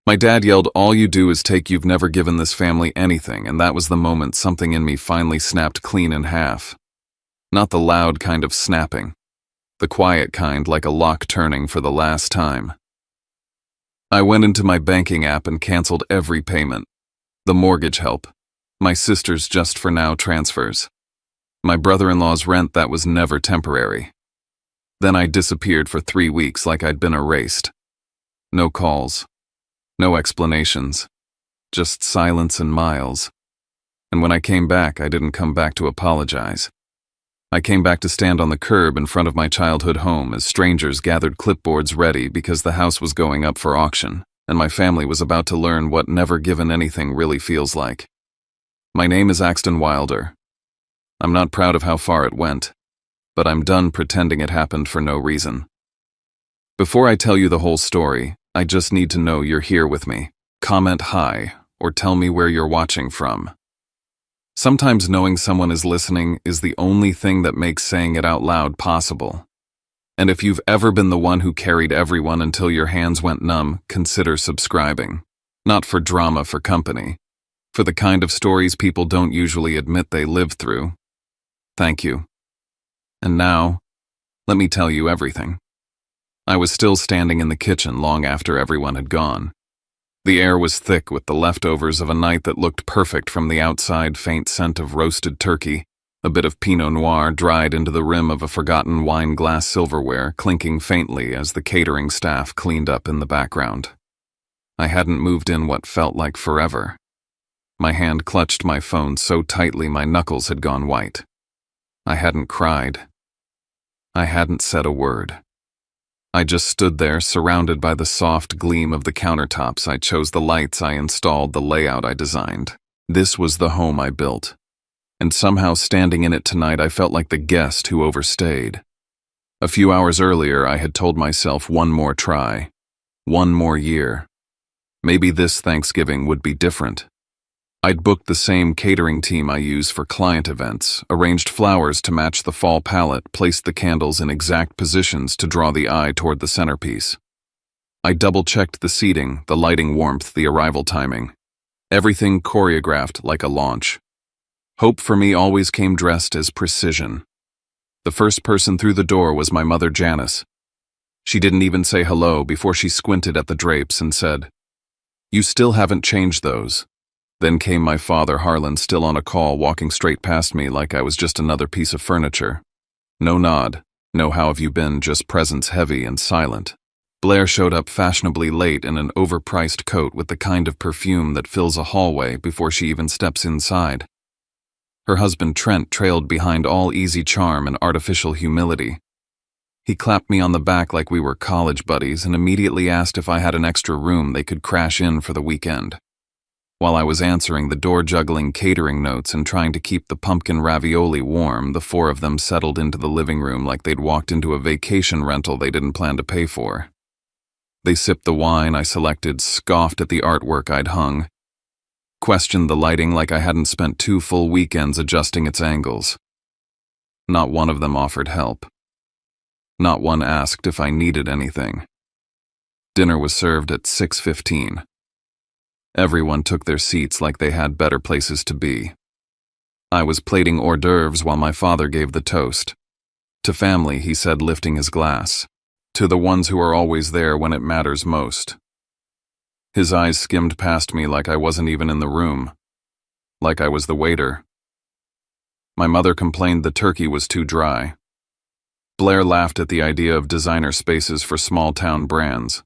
My dad yelled, "All you do is take, you've never given this family anything," and that was the moment something in me finally snapped clean in half. Not the loud kind of snapping, the quiet kind, like a lock turning for the last time. I went into my banking app and canceled every payment. The mortgage help, my sister's just for now transfers, my brother-in-law's rent that was never temporary. Then I disappeared for 3 weeks like I'd been erased. No calls, no explanations, just silence and miles. And when I came back, I didn't come back to apologize. I came back to stand on the curb in front of my childhood home as strangers gathered clipboards ready because the house was going up for auction, and my family was about to learn what never given anything really feels like. My name is Axton Wilder. I'm not proud of how far it went, but I'm done pretending it happened for no reason. Before I tell you the whole story, I just need to know you're here with me. Comment hi, or tell me where you're watching from. Sometimes knowing someone is listening is the only thing that makes saying it out loud possible. And if you've ever been the one who carried everyone until your hands went numb, consider subscribing. Not for drama, for company. For the kind of stories people don't usually admit they lived through. Thank you. And now, let me tell you everything. I was still standing in the kitchen long after everyone had gone. The air was thick with the leftovers of a night that looked perfect from the outside, faint scent of roasted turkey, a bit of Pinot Noir dried into the rim of a forgotten wine glass silverware, clinking faintly as the catering staff cleaned up in the background. I hadn't moved in what felt like forever. My hand clutched my phone so tightly my knuckles had gone white. I hadn't cried. I hadn't said a word. I just stood there, surrounded by the soft gleam of the countertops I chose, the lights I installed, the layout I designed. This was the home I built. And somehow standing in it tonight, I felt like the guest who overstayed. A few hours earlier, I had told myself one more try, one more year. Maybe this Thanksgiving would be different. I'd booked the same catering team I use for client events, arranged flowers to match the fall palette, placed the candles in exact positions to draw the eye toward the centerpiece. I double-checked the seating, the lighting warmth, the arrival timing. Everything choreographed like a launch. Hope for me always came dressed as precision. The first person through the door was my mother, Janice. She didn't even say hello before she squinted at the drapes and said, "You still haven't changed those." Then came my father, Harlan, still on a call, walking straight past me like I was just another piece of furniture. No nod, no how have you been, just presence heavy and silent. Blair showed up fashionably late in an overpriced coat with the kind of perfume that fills a hallway before she even steps inside. Her husband Trent trailed behind all easy charm and artificial humility. He clapped me on the back like we were college buddies and immediately asked if I had an extra room they could crash in for the weekend. While I was answering the door, juggling catering notes and trying to keep the pumpkin ravioli warm, the four of them settled into the living room like they'd walked into a vacation rental they didn't plan to pay for. They sipped the wine I selected, scoffed at the artwork I'd hung, questioned the lighting like I hadn't spent 2 full weekends adjusting its angles. Not one of them offered help. Not one asked if I needed anything. Dinner was served at 6:15. Everyone took their seats like they had better places to be. I was plating hors d'oeuvres while my father gave the toast. To family, he said, lifting his glass. To the ones who are always there when it matters most. His eyes skimmed past me like I wasn't even in the room. Like I was the waiter. My mother complained the turkey was too dry. Blair laughed at the idea of designer spaces for small-town brands.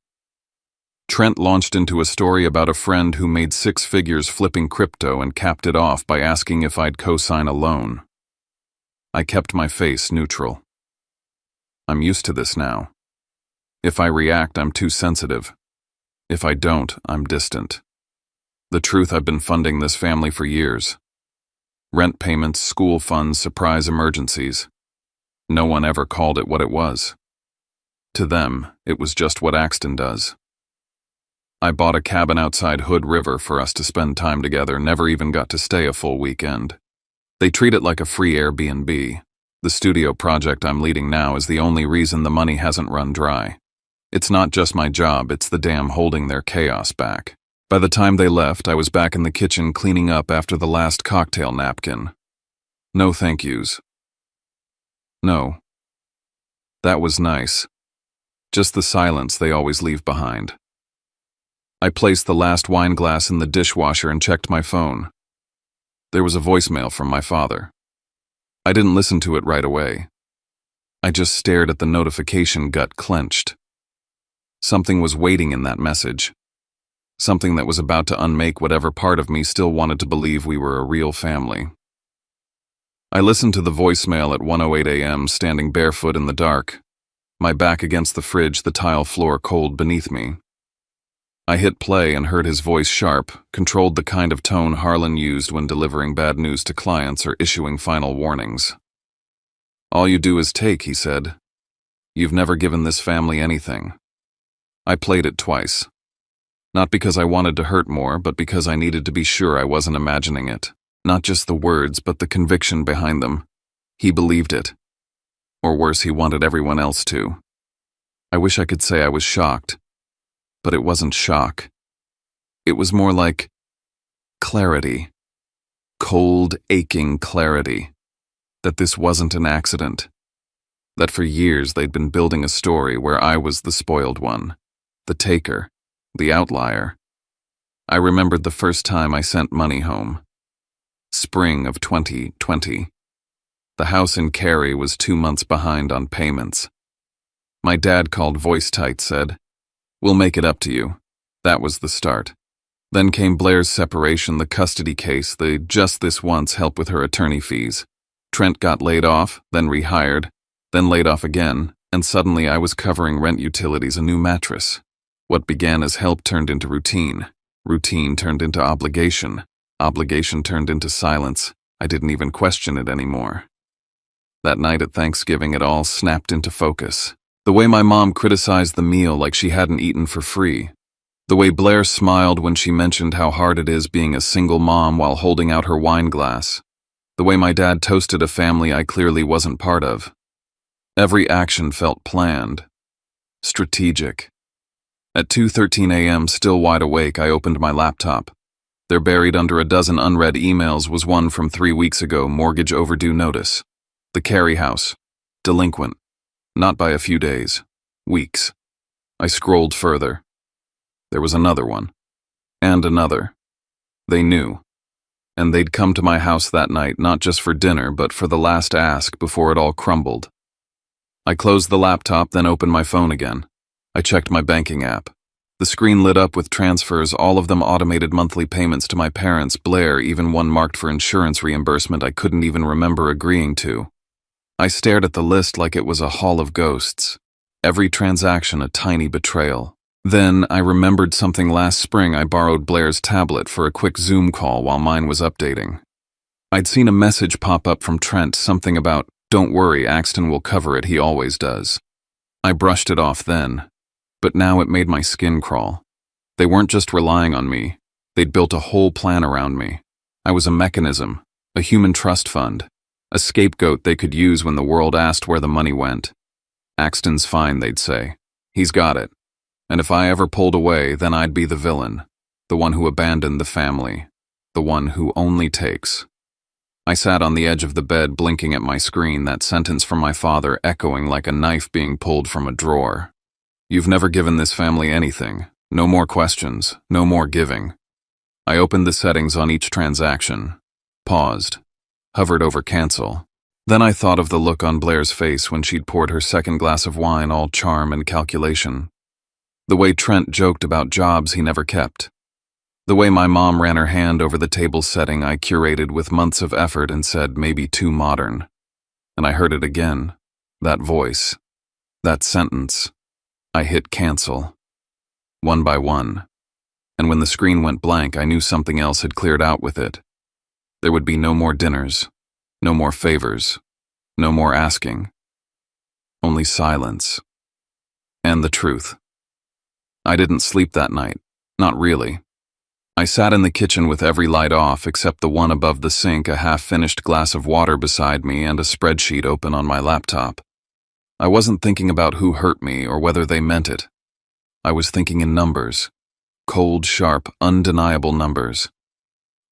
Trent launched into a story about a friend who made 6 figures flipping crypto and capped it off by asking if I'd co-sign a loan. I kept my face neutral. I'm used to this now. If I react, I'm too sensitive. If I don't, I'm distant. The truth, I've been funding this family for years. Rent payments, school funds, surprise emergencies. No one ever called it what it was. To them, it was just what Axton does. I bought a cabin outside Hood River for us to spend time together, never even got to stay a full weekend. They treat it like a free Airbnb. The studio project I'm leading now is the only reason the money hasn't run dry. It's not just my job, it's the damn holding their chaos back. By the time they left, I was back in the kitchen cleaning up after the last cocktail napkin. No thank yous. No. That was nice. Just the silence they always leave behind. I placed the last wine glass in the dishwasher and checked my phone. There was a voicemail from my father. I didn't listen to it right away. I just stared at the notification, gut clenched. Something was waiting in that message. Something that was about to unmake whatever part of me still wanted to believe we were a real family. I listened to the voicemail at 1:08 a.m., standing barefoot in the dark, my back against the fridge, the tile floor cold beneath me. I hit play and heard his voice sharp, controlled, the kind of tone Harlan used when delivering bad news to clients or issuing final warnings. "All you do is take," he said. "You've never given this family anything." I played it twice. Not because I wanted to hurt more, but because I needed to be sure I wasn't imagining it. Not just the words, but the conviction behind them. He believed it. Or worse, he wanted everyone else to. I wish I could say I was shocked. But it wasn't shock. It was more like clarity. Cold, aching clarity. That this wasn't an accident. That for years they'd been building a story where I was the spoiled one, the taker, the outlier. I remembered the first time I sent money home. Spring of 2020. The house in Cary was 2 months behind on payments. My dad called voice tight, said, "We'll make it up to you." That was the start. Then came Blair's separation, the custody case, the just this once help with her attorney fees. Trent got laid off, then rehired, then laid off again, and suddenly I was covering rent, utilities, a new mattress. What began as help turned into routine. Routine turned into obligation. Obligation turned into silence. I didn't even question it anymore. That night at Thanksgiving, it all snapped into focus. The way my mom criticized the meal like she hadn't eaten for free. The way Blair smiled when she mentioned how hard it is being a single mom while holding out her wine glass. The way my dad toasted a family I clearly wasn't part of. Every action felt planned. Strategic. At 2:13 a.m., still wide awake, I opened my laptop. There, buried under a dozen unread emails, was one from 3 weeks ago, mortgage overdue notice. The Cary house. Delinquent. Not by a few days. Weeks. I scrolled further. There was another one. And another. They knew. And they'd come to my house that night, not just for dinner, but for the last ask before it all crumbled. I closed the laptop, then opened my phone again. I checked my banking app. The screen lit up with transfers, all of them automated monthly payments to my parents, Blair, even one marked for insurance reimbursement I couldn't even remember agreeing to. I stared at the list like it was a hall of ghosts. Every transaction a tiny betrayal. Then I remembered something. Last spring I borrowed Blair's tablet for a quick Zoom call while mine was updating. I'd seen a message pop up from Trent, something about, "Don't worry, Axton will cover it, he always does." I brushed it off then. But now it made my skin crawl. They weren't just relying on me. They'd built a whole plan around me. I was a mechanism, a human trust fund, a scapegoat they could use when the world asked where the money went. "Axton's fine," they'd say. "He's got it." And if I ever pulled away, then I'd be the villain, the one who abandoned the family, the one who only takes. I sat on the edge of the bed, blinking at my screen, that sentence from my father echoing like a knife being pulled from a drawer. "You've never given this family anything. No more questions. No more giving." I opened the settings on each transaction, paused, hovered over cancel. Then I thought of the look on Blair's face when she'd poured her second glass of wine, all charm and calculation. The way Trent joked about jobs he never kept. The way my mom ran her hand over the table setting I curated with months of effort and said maybe too modern. And I heard it again. That voice. That sentence. I hit cancel. One by one. And when the screen went blank, I knew something else had cleared out with it. There would be no more dinners. No more favors. No more asking. Only silence. And the truth. I didn't sleep that night. Not really. I sat in the kitchen with every light off except the one above the sink, a half-finished glass of water beside me, and a spreadsheet open on my laptop. I wasn't thinking about who hurt me or whether they meant it. I was thinking in numbers. Cold, sharp, undeniable numbers.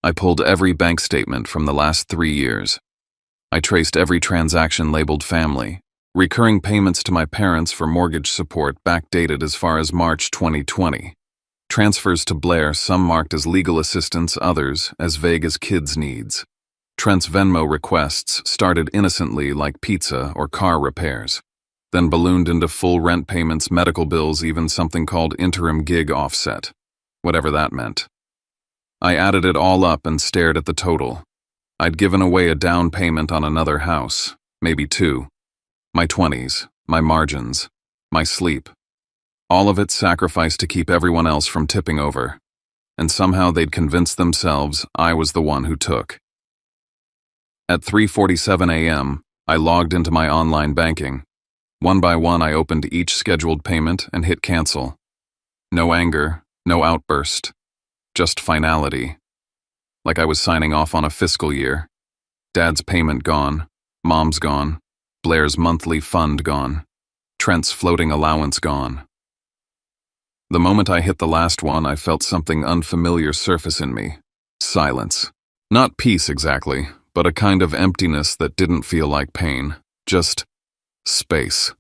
I pulled every bank statement from the last 3 years. I traced every transaction labeled family, recurring payments to my parents for mortgage support backdated as far as March 2020. Transfers to Blair, some marked as legal assistance, others as vague as kids' needs. Trent's Venmo requests started innocently like pizza or car repairs, then ballooned into full rent payments, medical bills, even something called interim gig offset, whatever that meant. I added it all up and stared at the total. I'd given away a down payment on another house, maybe 2. My 20s, my margins, my sleep. All of it sacrificed to keep everyone else from tipping over. And somehow they'd convinced themselves I was the one who took. At 3:47 a.m., I logged into my online banking. One by one, I opened each scheduled payment and hit cancel. No anger, no outburst, just finality. Like I was signing off on a fiscal year. Dad's payment gone, Mom's gone, Blair's monthly fund gone, Trent's floating allowance gone. The moment I hit the last one, I felt something unfamiliar surface in me. Silence. Not peace exactly, but a kind of emptiness that didn't feel like pain. Just space.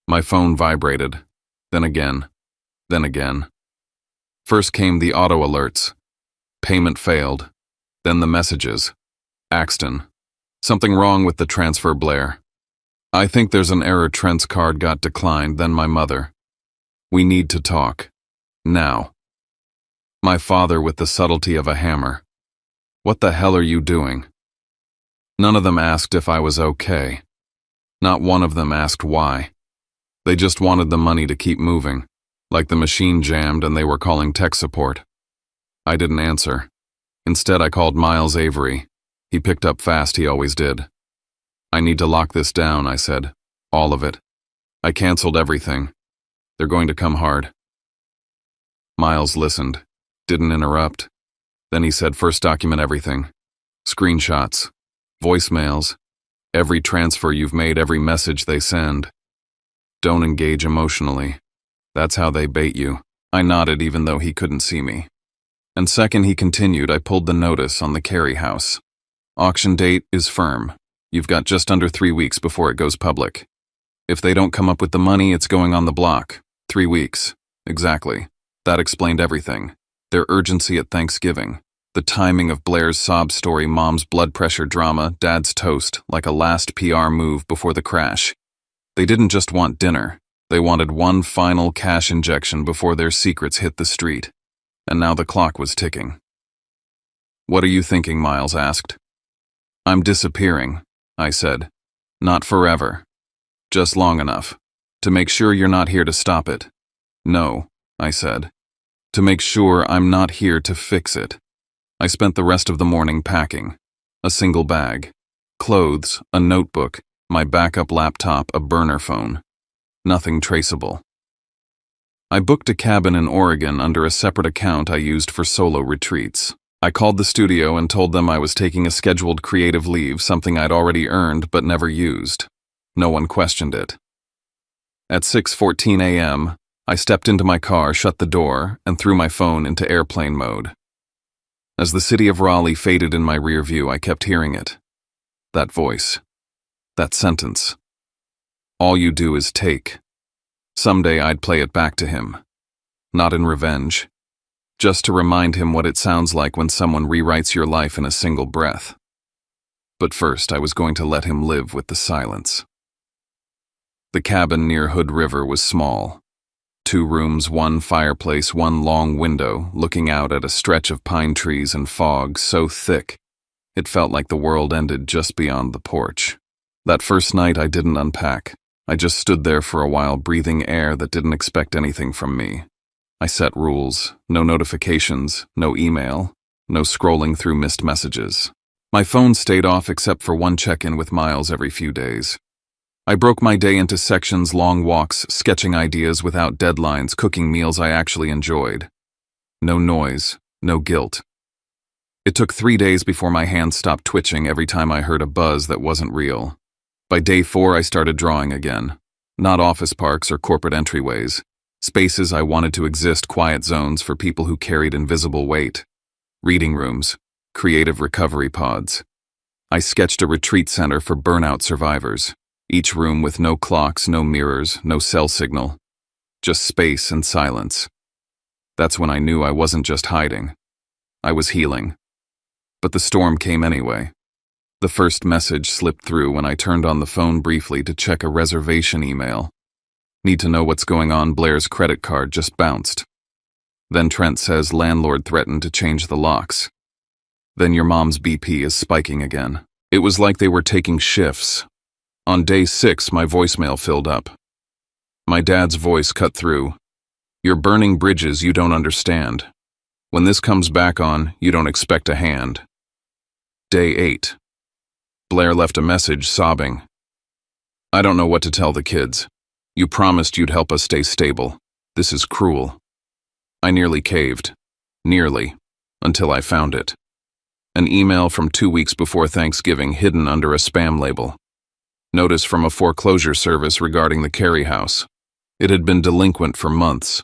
My phone vibrated. Then again. Then again. First came the auto alerts. Payment failed. Then the messages. Axton. Something wrong with the transfer, Blair. I think there's an error. Trent's card got declined. Then my mother. We need to talk. Now. My father with the subtlety of a hammer. What the hell are you doing? None of them asked if I was okay. Not one of them asked why. They just wanted the money to keep moving, like the machine jammed and they were calling tech support. I didn't answer. Instead, I called Miles Avery. He picked up fast, he always did. I need to lock this down, I said. All of it. I canceled everything. They're going to come hard. Miles listened, didn't interrupt. Then he said, first document everything. Screenshots, voicemails, every transfer you've made, every message they send. Don't engage emotionally. That's how they bait you. I nodded even though he couldn't see me. And second, he continued, I pulled the notice on the Carey house. Auction date is firm. You've got just under 3 weeks before it goes public. If they don't come up with the money, it's going on the block. 3 weeks. Exactly. That explained everything. Their urgency at Thanksgiving. The timing of Blair's sob story, Mom's blood pressure drama, Dad's toast, like a last PR move before the crash. They didn't just want dinner. They wanted one final cash injection before their secrets hit the street. And now the clock was ticking. What are you thinking? Miles asked. I'm disappearing, I said. Not forever. Just long enough. To make sure you're not here to stop it. No, I said. To make sure I'm not here to fix it. I spent the rest of the morning packing. A single bag. Clothes, a notebook, my backup laptop, a burner phone. Nothing traceable. I booked a cabin in Oregon under a separate account I used for solo retreats. I called the studio and told them I was taking a scheduled creative leave, something I'd already earned but never used. No one questioned it. At 6:14 a.m., I stepped into my car, shut the door, and threw my phone into airplane mode. As the city of Raleigh faded in my rear view, I kept hearing it. That voice. That sentence. All you do is take. Someday I'd play it back to him. Not in revenge. Just to remind him what it sounds like when someone rewrites your life in a single breath. But first, I was going to let him live with the silence. The cabin near Hood River was small. 2 rooms, 1 fireplace, 1 long window, looking out at a stretch of pine trees and fog so thick, it felt like the world ended just beyond the porch. That first night, I didn't unpack. I just stood there for a while, breathing air that didn't expect anything from me. I set rules. No notifications, no email, no scrolling through missed messages. My phone stayed off except for 1 check-in with Miles every few days. I broke my day into sections, long walks, sketching ideas without deadlines, cooking meals I actually enjoyed. No noise, no guilt. It took 3 days before my hands stopped twitching every time I heard a buzz that wasn't real. By day 4, I started drawing again. Not office parks or corporate entryways. Spaces I wanted to exist, quiet zones for people who carried invisible weight. Reading rooms, creative recovery pods. I sketched a retreat center for burnout survivors, each room with no clocks, no mirrors, no cell signal, just space and silence. That's when I knew I wasn't just hiding. I was healing. But the storm came anyway. The first message slipped through when I turned on the phone briefly to check a reservation email. Need to know what's going on, Blair's credit card just bounced. Then Trent says landlord threatened to change the locks. Then your mom's BP is spiking again. It was like they were taking shifts. On day 6, my voicemail filled up. My dad's voice cut through. You're burning bridges you don't understand. When this comes back on, you don't expect a hand. Day 8. Blair left a message sobbing. I don't know what to tell the kids. You promised you'd help us stay stable. This is cruel. I nearly caved. Nearly. Until I found it. An email from 2 weeks before Thanksgiving hidden under a spam label. Notice from a foreclosure service regarding the Carey house. It had been delinquent for months,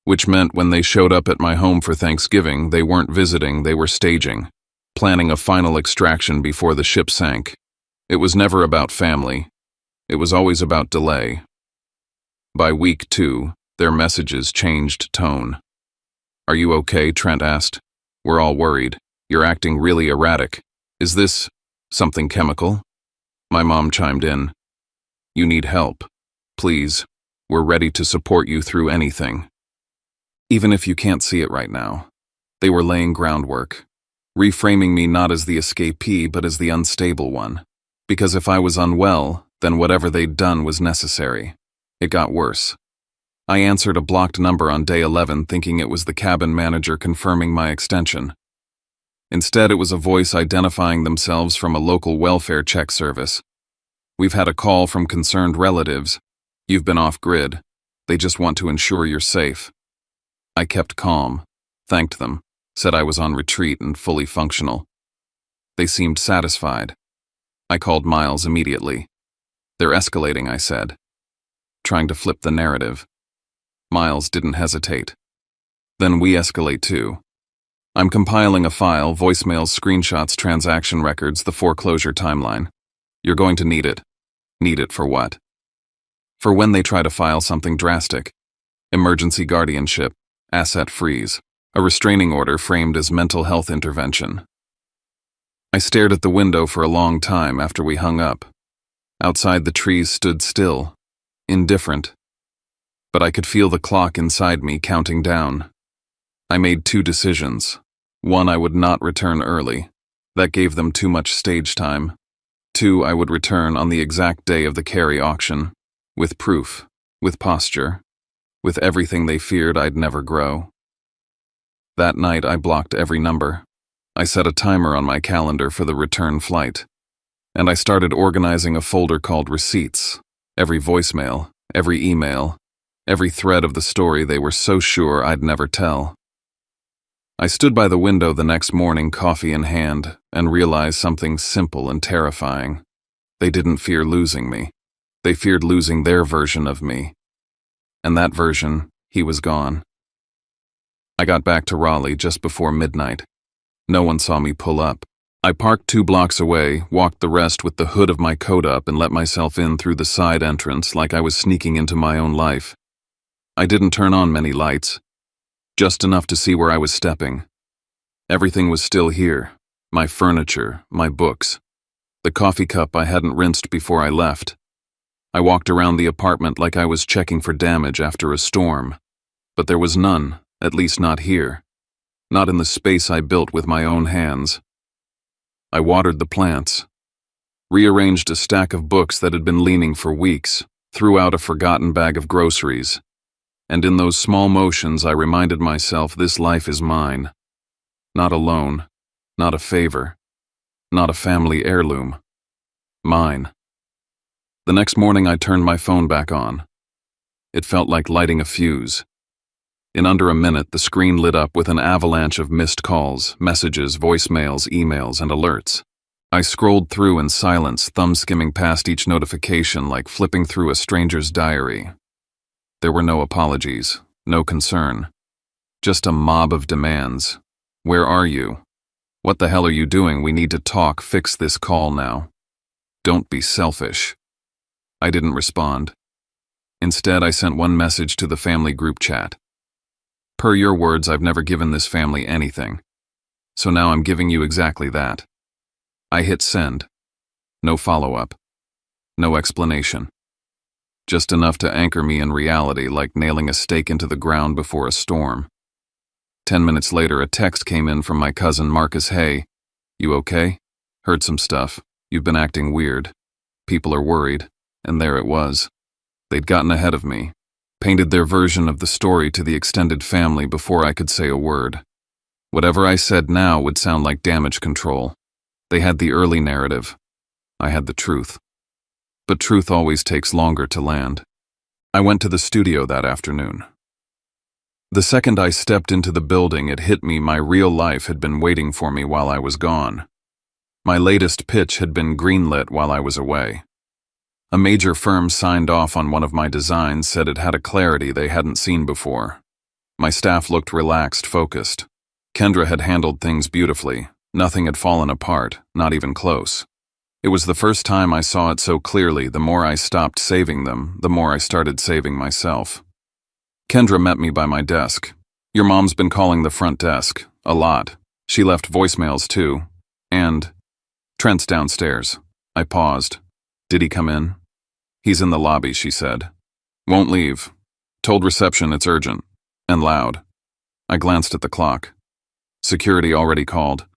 which meant when they showed up at my home for Thanksgiving, they weren't visiting, they were staging, planning a final extraction before the ship sank. It was never about family. It was always about delay. By week 2, their messages changed tone. Are you okay? Trent asked. We're all worried. You're acting really erratic. Is this something chemical? My mom chimed in. You need help. Please, we're ready to support you through anything. Even if you can't see it right now. They were laying groundwork, reframing me not as the escapee but as the unstable one. Because if I was unwell, then whatever they'd done was necessary. It got worse. I answered a blocked number on day 11 thinking it was the cabin manager confirming my extension. Instead, it was a voice identifying themselves from a local welfare check service. We've had a call from concerned relatives. You've been off-grid. They just want to ensure you're safe. I kept calm, thanked them, said I was on retreat and fully functional. They seemed satisfied. I called Miles immediately. They're escalating, I said, trying to flip the narrative. Miles didn't hesitate. Then we escalate too. I'm compiling a file, voicemails, screenshots, transaction records, the foreclosure timeline. You're going to need it. Need it for what? For when they try to file something drastic. Emergency guardianship, asset freeze, a restraining order framed as mental health intervention. I stared at the window for a long time after we hung up. Outside, the trees stood still, indifferent. But I could feel the clock inside me counting down. I made 2 decisions. 1, I would not return early. That gave them too much stage time. 2, I would return on the exact day of the Carey auction, with proof, with posture, with everything they feared I'd never grow. That night I blocked every number. I set a timer on my calendar for the return flight. And I started organizing a folder called Receipts. Every voicemail, every email, every thread of the story they were so sure I'd never tell. I stood by the window the next morning, coffee in hand, and realized something simple and terrifying. They didn't fear losing me. They feared losing their version of me. And that version, he was gone. I got back to Raleigh just before midnight. No one saw me pull up. I parked 2 blocks away, walked the rest with the hood of my coat up, and let myself in through the side entrance like I was sneaking into my own life. I didn't turn on many lights. Just enough to see where I was stepping. Everything was still here. My furniture, my books. The coffee cup I hadn't rinsed before I left. I walked around the apartment like I was checking for damage after a storm. But there was none, at least not here. Not in the space I built with my own hands. I watered the plants. Rearranged a stack of books that had been leaning for weeks. Threw out a forgotten bag of groceries. And in those small motions I reminded myself this life is mine. Not a loan, not a favor, not a family heirloom. Mine. The next morning I turned my phone back on. It felt like lighting a fuse. In under a minute the screen lit up with an avalanche of missed calls, messages, voicemails, emails, and alerts. I scrolled through in silence, thumb skimming past each notification like flipping through a stranger's diary. There were no apologies, no concern. Just a mob of demands. Where are you? What the hell are you doing? We need to talk. Fix this call now. Don't be selfish. I didn't respond. Instead, I sent one message to the family group chat. Per your words, I've never given this family anything. So now I'm giving you exactly that. I hit send. No follow-up. No explanation. Just enough to anchor me in reality, like nailing a stake into the ground before a storm. 10 minutes later, a text came in from my cousin Marcus. Hey, you okay? Heard some stuff. You've been acting weird. People are worried. And there it was. They'd gotten ahead of me. Painted their version of the story to the extended family before I could say a word. Whatever I said now would sound like damage control. They had the early narrative. I had the truth. But truth always takes longer to land. I went to the studio that afternoon. The second I stepped into the building, it hit me my real life had been waiting for me while I was gone. My latest pitch had been greenlit while I was away. A major firm signed off on one of my designs, said it had a clarity they hadn't seen before. My staff looked relaxed, focused. Kendra had handled things beautifully. Nothing had fallen apart, not even close. It was the first time I saw it so clearly. The more I stopped saving them, the more I started saving myself. Kendra met me by my desk. Your mom's been calling the front desk. A lot. She left voicemails too. And Trent's downstairs. I paused. Did he come in? He's in the lobby, she said. Won't leave. Told reception it's urgent. And loud. I glanced at the clock. Security already called.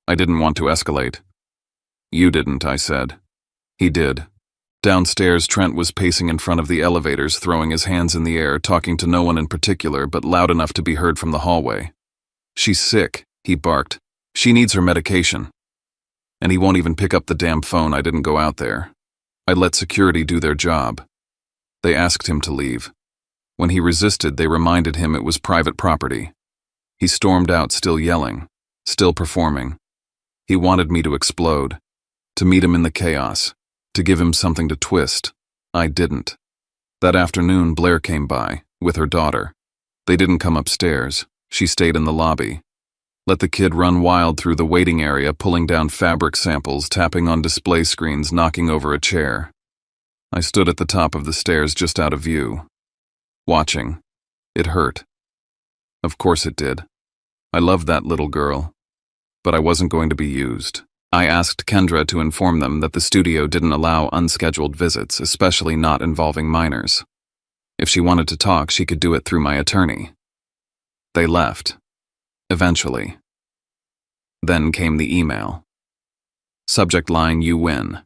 I didn't want to escalate. You didn't, I said. He did. Downstairs, Trent was pacing in front of the elevators, throwing his hands in the air, talking to no one in particular, but loud enough to be heard from the hallway. She's sick, he barked. She needs her medication. And he won't even pick up the damn phone. I didn't go out there. I let security do their job. They asked him to leave. When he resisted, they reminded him it was private property. He stormed out, still yelling, still performing. He wanted me to explode, to meet him in the chaos, to give him something to twist. I didn't. That afternoon, Blair came by, with her daughter. They didn't come upstairs. She stayed in the lobby. Let the kid run wild through the waiting area, pulling down fabric samples, tapping on display screens, knocking over a chair. I stood at the top of the stairs, just out of view. Watching. It hurt. Of course it did. I loved that little girl. But I wasn't going to be used. I asked Kendra to inform them that the studio didn't allow unscheduled visits, especially not involving minors. If she wanted to talk, she could do it through my attorney. They left. Eventually. Then came the email. Subject line, you win.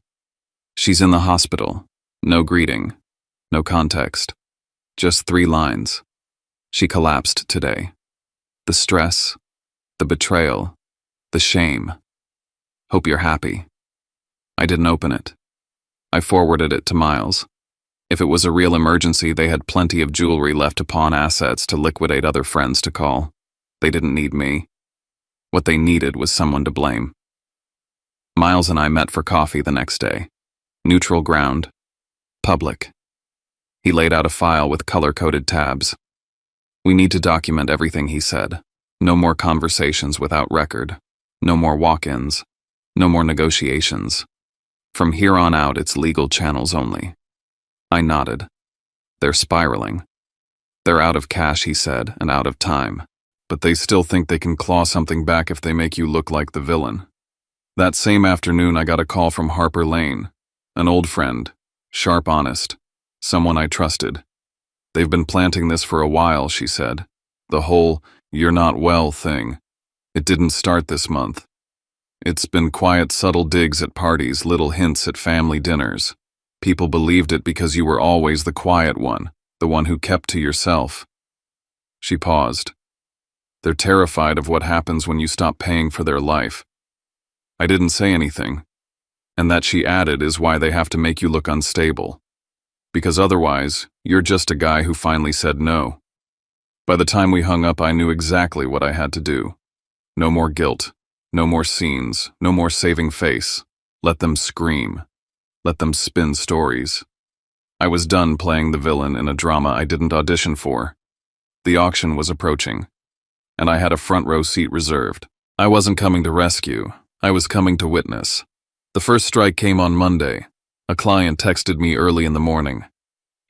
She's in the hospital. No greeting. No context. Just 3 lines. She collapsed today. The stress. The betrayal. The shame. Hope you're happy. I didn't open it. I forwarded it to Miles. If it was a real emergency, they had plenty of jewelry left to pawn, assets to liquidate, other friends to call. They didn't need me. What they needed was someone to blame. Miles and I met for coffee the next day. Neutral ground. Public. He laid out a file with color-coded tabs. We need to document everything, he said. No more conversations without record. No more walk-ins. No more negotiations. From here on out, it's legal channels only. I nodded. They're spiraling. They're out of cash, he said, and out of time. But they still think they can claw something back if they make you look like the villain. That same afternoon, I got a call from Harper Lane, an old friend, sharp, honest, someone I trusted. They've been planting this for a while, she said. The whole "you're not well" thing. It didn't start this month. It's been quiet, subtle digs at parties, little hints at family dinners. People believed it because you were always the quiet one, the one who kept to yourself. She paused. They're terrified of what happens when you stop paying for their life. I didn't say anything. And that, she added, is why they have to make you look unstable. Because otherwise, you're just a guy who finally said no. By the time we hung up, I knew exactly what I had to do. No more guilt. No more scenes. No more saving face. Let them scream. Let them spin stories. I was done playing the villain in a drama I didn't audition for. The auction was approaching, and I had a front row seat reserved. I wasn't coming to rescue, I was coming to witness. The first strike came on Monday. A client texted me early in the morning.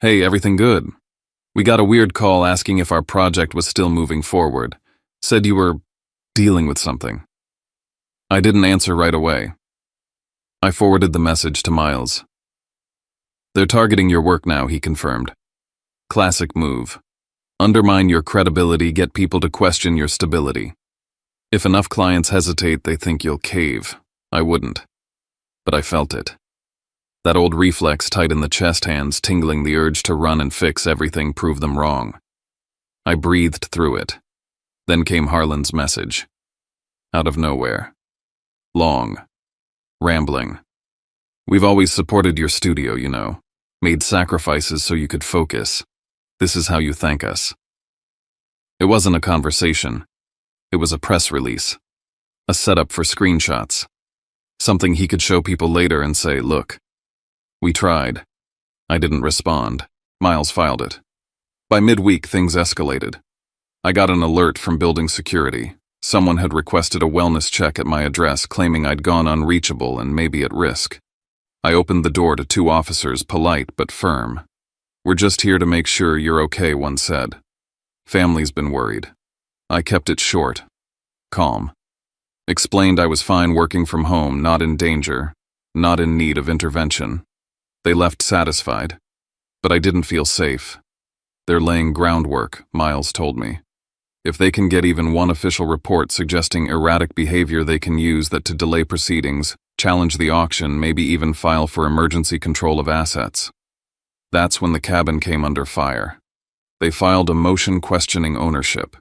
"Hey, everything good? We got a weird call asking if our project was still moving forward. Said you were dealing with something." I didn't answer right away. I forwarded the message to Miles. "They're targeting your work now," he confirmed. "Classic move. Undermine your credibility, get people to question your stability. If enough clients hesitate, they think you'll cave. I wouldn't. But I felt it. That old reflex tight in the chest hands, tingling the urge to run and fix everything, proved them wrong. I breathed through it. Then came Harlan's message. Out of nowhere. Long. Rambling. "We've always supported your studio, you know. Made sacrifices so you could focus. This is how you thank us." It wasn't a conversation. It was a press release. A setup for screenshots. Something he could show people later and say, "Look. We tried." I didn't respond. Miles filed it. By midweek, things escalated. I got an alert from building security. Someone had requested a wellness check at my address, claiming I'd gone unreachable and maybe at risk. I opened the door to two officers, polite but firm. "We're just here to make sure you're okay," one said. "Family's been worried." I kept it short. Calm. Explained I was fine working from home, not in danger, not in need of intervention. They left satisfied. But I didn't feel safe. "They're laying groundwork," Miles told me. "If they can get even one official report suggesting erratic behavior, they can use that to delay proceedings, challenge the auction, maybe even file for emergency control of assets." That's when the cabin came under fire. They filed a motion questioning ownership,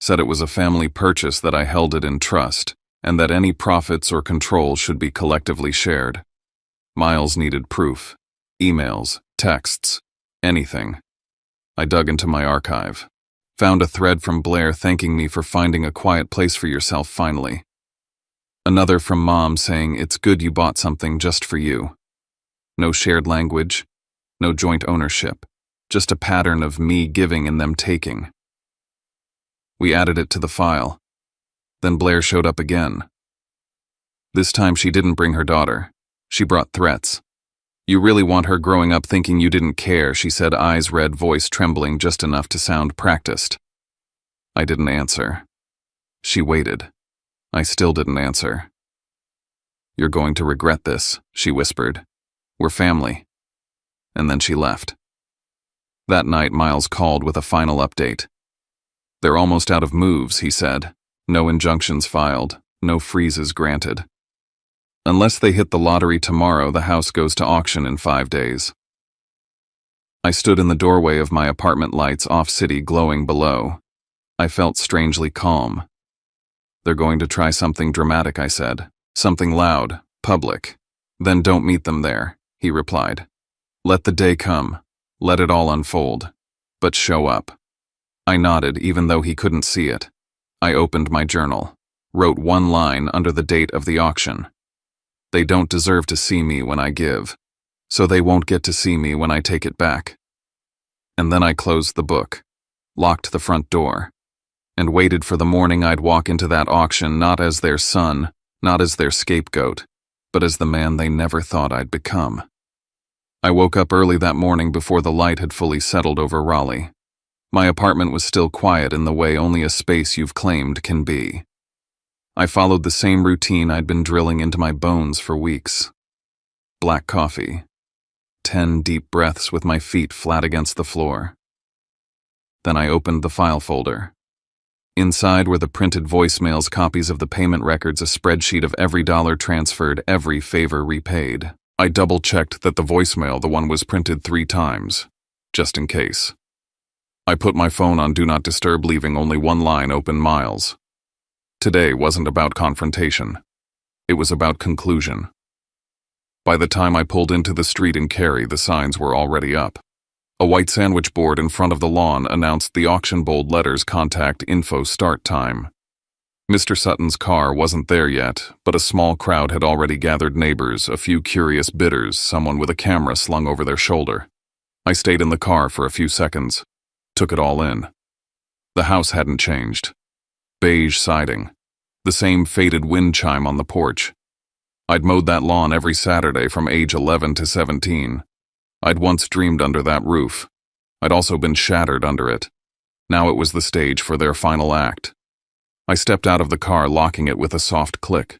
said it was a family purchase, that I held it in trust, and that any profits or control should be collectively shared. Miles needed proof. Emails, texts, anything. I dug into my archive. Found a thread from Blair thanking me for finding a quiet place for yourself finally. Another from Mom saying it's good you bought something just for you. No shared language, no joint ownership, just a pattern of me giving and them taking. We added it to the file. Then Blair showed up again. This time she didn't bring her daughter. She brought threats. "You really want her growing up thinking you didn't care," she said, eyes red, voice trembling just enough to sound practiced. I didn't answer. She waited. I still didn't answer. "You're going to regret this," she whispered. "We're family." And then she left. That night, Miles called with a final update. "They're almost out of moves," he said. "No injunctions filed, no freezes granted. Unless they hit the lottery tomorrow, the house goes to auction in 5 days." I stood in the doorway of my apartment, lights off-city glowing below. I felt strangely calm. "They're going to try something dramatic," I said. "Something loud, public. Then don't meet them there," he replied. "Let the day come. Let it all unfold. But show up." I nodded, even though he couldn't see it. I opened my journal. Wrote one line under the date of the auction. "They don't deserve to see me when I give, so they won't get to see me when I take it back." And then I closed the book, locked the front door, and waited for the morning I'd walk into that auction, not as their son, not as their scapegoat, but as the man they never thought I'd become. I woke up early that morning before the light had fully settled over Raleigh. My apartment was still quiet in the way only a space you've claimed can be. I followed the same routine I'd been drilling into my bones for weeks. Black coffee. 10 deep breaths with my feet flat against the floor. Then I opened the file folder. Inside were the printed voicemails, copies of the payment records, a spreadsheet of every dollar transferred, every favor repaid. I double-checked that the voicemail, the one, was printed 3 times, just in case. I put my phone on Do Not Disturb, leaving only one line open: Miles. Today wasn't about confrontation. It was about conclusion. By the time I pulled into the street in Cary, the signs were already up. A white sandwich board in front of the lawn announced the auction, bold letters: contact info, start time. Mr. Sutton's car wasn't there yet, but a small crowd had already gathered: neighbors, a few curious bidders, someone with a camera slung over their shoulder. I stayed in the car for a few seconds, took it all in. The house hadn't changed. Beige siding, the same faded wind chime on the porch. I'd mowed that lawn every Saturday from age 11 to 17. I'd once dreamed under that roof. I'd also been shattered under it. Now it was the stage for their final act. I stepped out of the car, locking it with a soft click.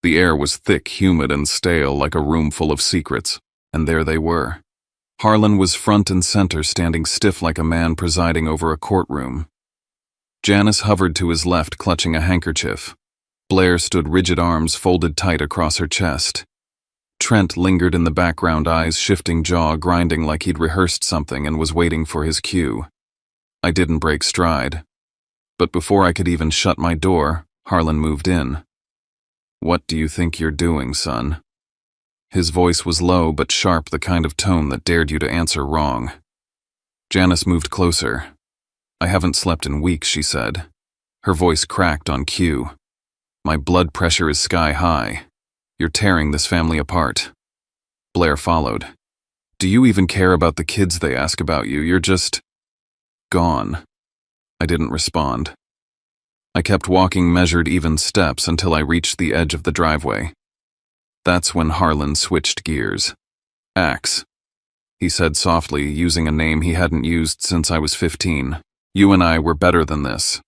The air was thick, humid, and stale like a room full of secrets, and there they were. Harlan was front and center, standing stiff like a man presiding over a courtroom. Janice hovered to his left, clutching a handkerchief. Blair stood rigid, arms folded tight across her chest. Trent lingered in the background, eyes shifting, jaw grinding like he'd rehearsed something and was waiting for his cue. I didn't break stride. But before I could even shut my door, Harlan moved in. "What do you think you're doing, son?" His voice was low but sharp, the kind of tone that dared you to answer wrong. Janice moved closer. "I haven't slept in weeks," she said. Her voice cracked on cue. "My blood pressure is sky high. You're tearing this family apart." Blair followed. "Do you even care about the kids they ask about you? You're just gone." I didn't respond. I kept walking measured, even steps until I reached the edge of the driveway. That's when Harlan switched gears. "Axe," he said softly, using a name he hadn't used since I was 15. "You and I were better than this.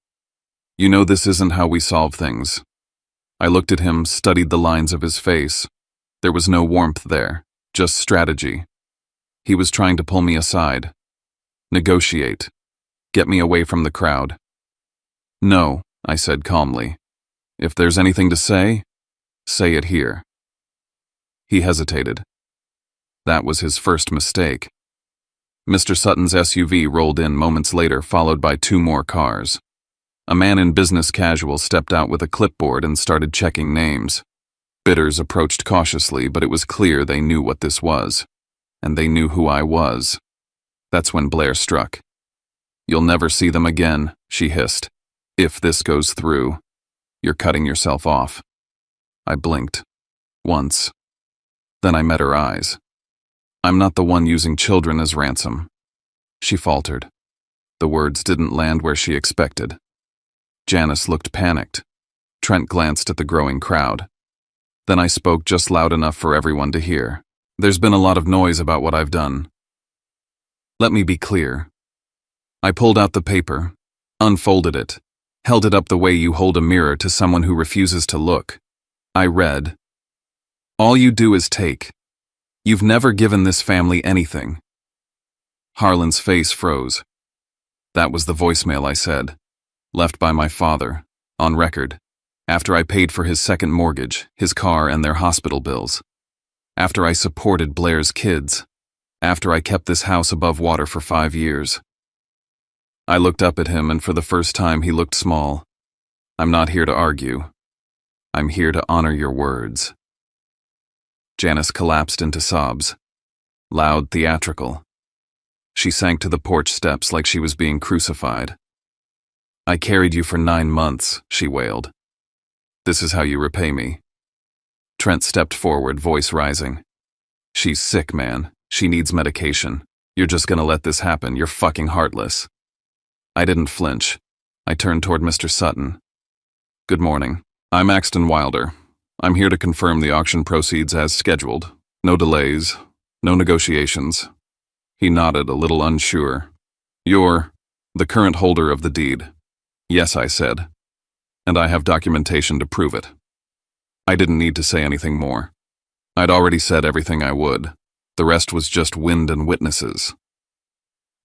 You know this isn't how we solve things." I looked at him, studied the lines of his face. There was no warmth there, just strategy. He was trying to pull me aside. Negotiate. Get me away from the crowd. "No," I said calmly. "If there's anything to say it here." He hesitated. That was his first mistake. Mr. Sutton's SUV rolled in moments later, followed by 2 more cars. A man in business casual stepped out with a clipboard and started checking names. Bidders approached cautiously, but it was clear they knew what this was. And they knew who I was. That's when Blair struck. "You'll never see them again," she hissed. "If this goes through, you're cutting yourself off." I blinked. Once. Then I met her eyes. "I'm not the one using children as ransom." She faltered. The words didn't land where she expected. Janice looked panicked. Trent glanced at the growing crowd. Then I spoke just loud enough for everyone to hear. "There's been a lot of noise about what I've done. Let me be clear." I pulled out the paper, unfolded it, held it up the way you hold a mirror to someone who refuses to look. I read, "All you do is take. You've never given this family anything." Harlan's face froze. That was the voicemail I said, left by my father, on record, after I paid for his second mortgage, his car, and their hospital bills. After I supported Blair's kids. After I kept this house above water for 5 years. I looked up at him, and for the first time he looked small. "I'm not here to argue. I'm here to honor your words." Janice collapsed into sobs. Loud, theatrical. She sank to the porch steps like she was being crucified. "I carried you for 9 months, she wailed. "This is how you repay me." Trent stepped forward, voice rising. "She's sick, man. She needs medication. You're just gonna let this happen. You're fucking heartless." I didn't flinch. I turned toward Mr. Sutton. "Good morning. I'm Axton Wilder. I'm here to confirm the auction proceeds as scheduled. No delays, no negotiations." He nodded, a little unsure. "You're the current holder of the deed." "Yes," I said. "And I have documentation to prove it." I didn't need to say anything more. I'd already said everything I would. The rest was just wind and witnesses.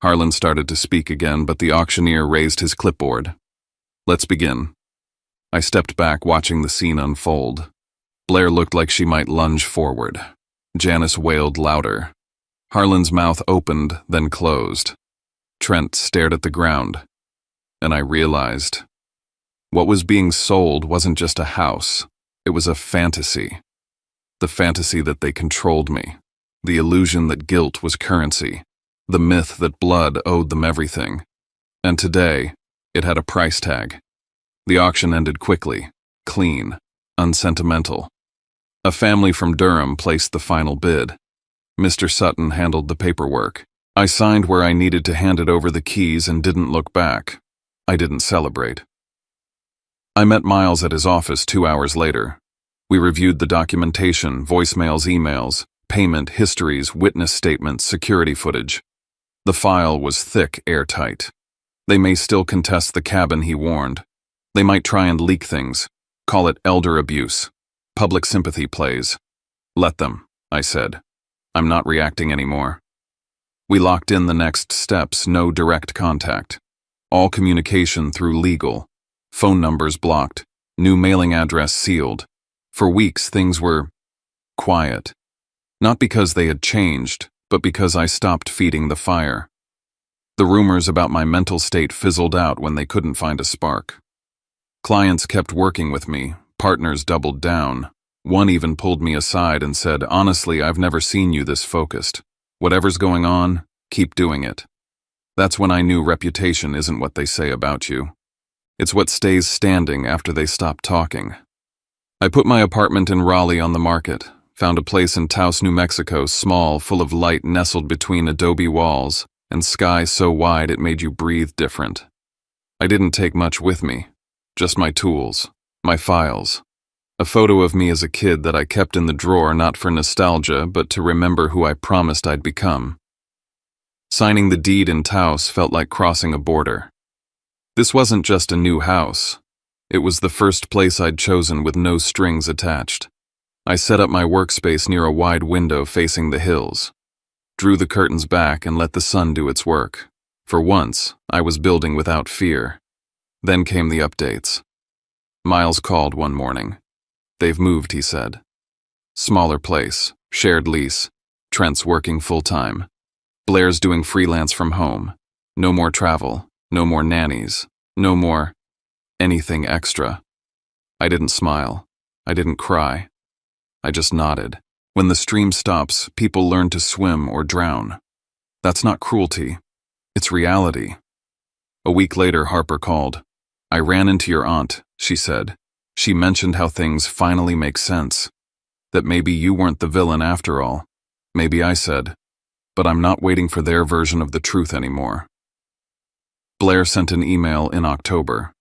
Harlan started to speak again, but the auctioneer raised his clipboard. "Let's begin." I stepped back, watching the scene unfold. Blair looked like she might lunge forward. Janice wailed louder. Harlan's mouth opened, then closed. Trent stared at the ground. And I realized. What was being sold wasn't just a house. It was a fantasy. The fantasy that they controlled me. The illusion that guilt was currency. The myth that blood owed them everything. And today, it had a price tag. The auction ended quickly, clean, unsentimental. A family from Durham placed the final bid. Mr. Sutton handled the paperwork. I signed where I needed to, handed over the keys, and didn't look back. I didn't celebrate. I met Miles at his office 2 hours later. We reviewed the documentation, voicemails, emails, payment histories, witness statements, security footage. The file was thick, airtight. They may still contest the cabin, he warned. They might try and leak things, call it elder abuse, public sympathy plays. Let them, I said. I'm not reacting anymore. We locked in the next steps: no direct contact. All communication through legal. Phone numbers blocked. New mailing address sealed. For weeks, things were quiet. Not because they had changed, but because I stopped feeding the fire. The rumors about my mental state fizzled out when they couldn't find a spark. Clients kept working with me. Partners doubled down. One even pulled me aside and said, "Honestly, I've never seen you this focused. Whatever's going on, keep doing it." That's when I knew reputation isn't what they say about you. It's what stays standing after they stop talking. I put my apartment in Raleigh on the market, found a place in Taos, New Mexico, small, full of light, nestled between adobe walls, and sky so wide it made you breathe different. I didn't take much with me, just my tools, my files. A photo of me as a kid that I kept in the drawer, not for nostalgia, but to remember who I promised I'd become. Signing the deed in Taos felt like crossing a border. This wasn't just a new house. It was the first place I'd chosen with no strings attached. I set up my workspace near a wide window facing the hills, drew the curtains back and let the sun do its work. For once, I was building without fear. Then came the updates. Miles called one morning. "They've moved," he said. "Smaller place, shared lease, Trent's working full-time. Blair's doing freelance from home. No more travel, no more nannies, no more anything extra." I didn't smile. I didn't cry. I just nodded. When the stream stops, people learn to swim or drown. That's not cruelty. It's reality. A week later, Harper called. "I ran into your aunt," she said. "She mentioned how things finally make sense. That maybe you weren't the villain after all." Maybe, I said. But I'm not waiting for their version of the truth anymore. Blair sent an email in October.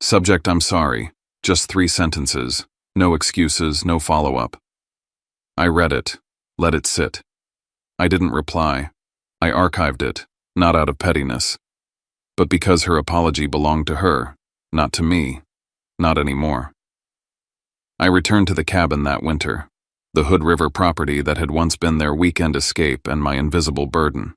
Subject: "I'm sorry." Just 3 sentences. No excuses, no follow-up. I read it. Let it sit. I didn't reply. I archived it, not out of pettiness, but because her apology belonged to her, not to me. Not anymore. I returned to the cabin that winter, the Hood River property that had once been their weekend escape and my invisible burden.